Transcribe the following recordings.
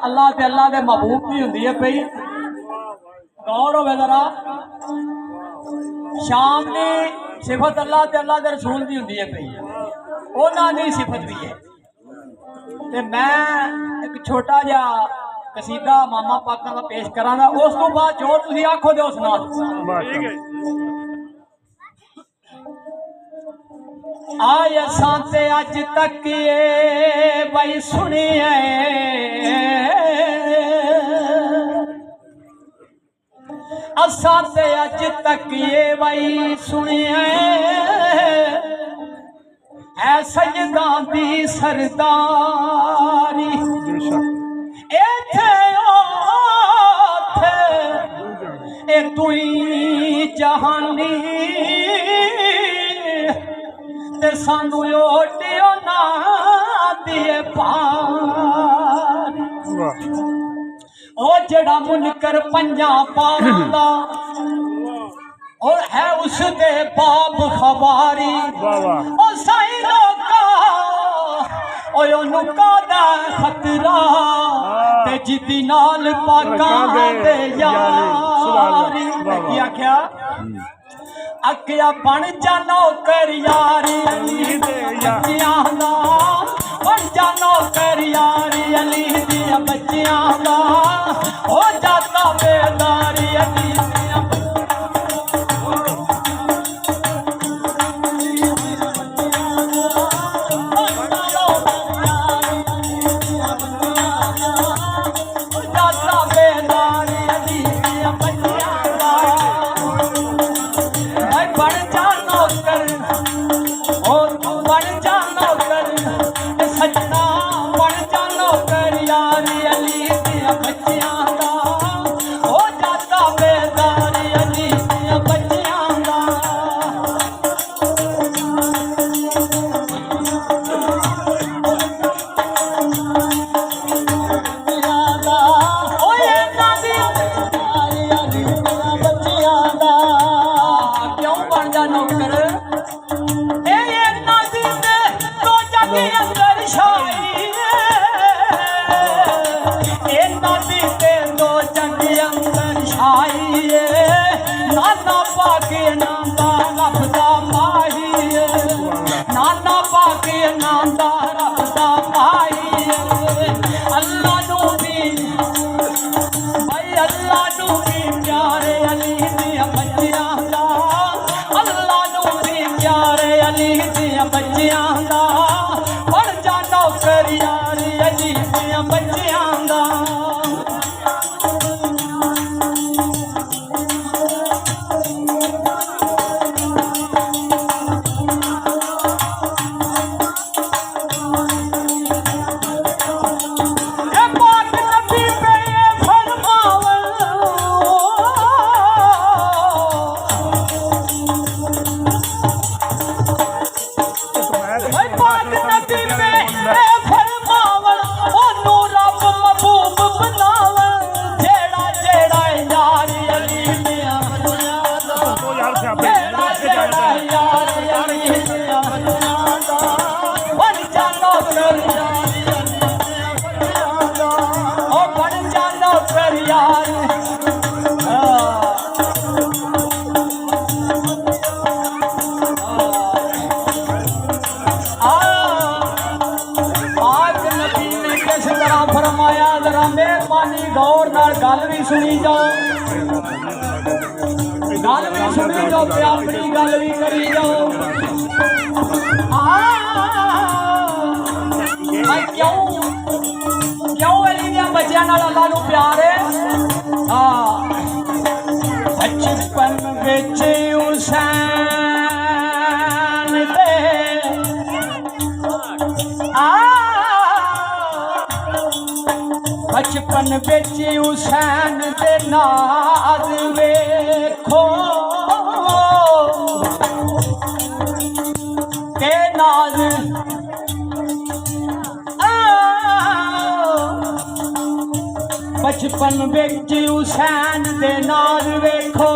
अल्लाह ते अल्लाह दे महबूब दी हुंदी है पई गौर होवे जरा शाम दी सिफत अल्लाह ते अल्लाह दे रसूल दी हुंदी है पई उन्हां दी सिफत भी है ते मैं एक छोटा जिहा कसीदा मामा पाका का पेश करांगा उस तो बाद जो तुसीं आखो दे उस नाल ठीक है आय असां ते अज तक ये बई सुनिए असां ते अज तक ये बई सुनिए ऐ सजदा दी सरदारी ए तुई जहानी ते सानू लोटियो ना दिए पार ओ जड़ा मुनकर पंजा पावां दा और है उसदे बाप खबारी ओ साईं लोका ओयो नुकादा खतरा ते जिदी नाल पाका दे यारी क्या क्या अक्या बन जा नौकर यारी अली दे बच्चियां दा बन जा नौकर यारी अली दे बच्चियां दा हो जाता बेदारी अली दे गौर नाल गल भी सुनी जाओ ते अपनी गल भी करी जाओ क्यों क्यों अली दे बच्चों नाल अल्लाह नूं प्यार है बचपन विच हुसैन ते बचपन बिच हुसैन दे नाज वेखो के नाज बचपन बिच हुसैन दे नाज वेखो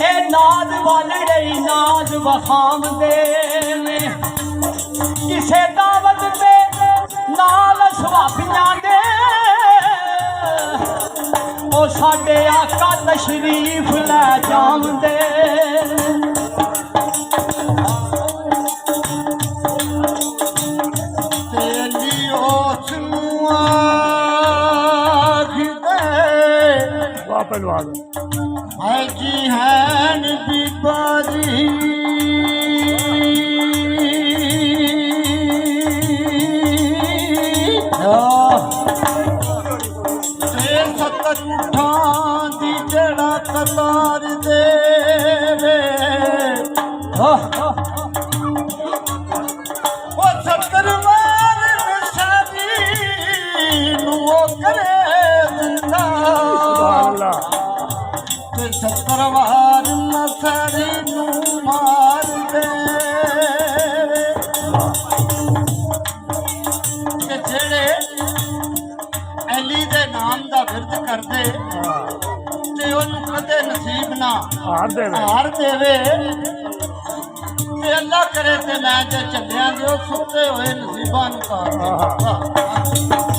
ए नाज वालड़े नाज वखाम दे किसे दावत ते नाल सवाबियां दे साडे आका तशरीफ लै जांदे पहलवान है जी हैन बीबा जी ते सत्तर उठां दी जड़ा कतार देवे ओ सत्तर वार नशादी नू करे जिंदा ते सत्तर वार नशादी नू मार दे ते जेड़े अली दे नाम दा विरद करदे ते ओनू कदे नसीब ना हार देवे ते अल्लाह करे ते मैं जे चलिया जो सुते हुए नसीबां नू तार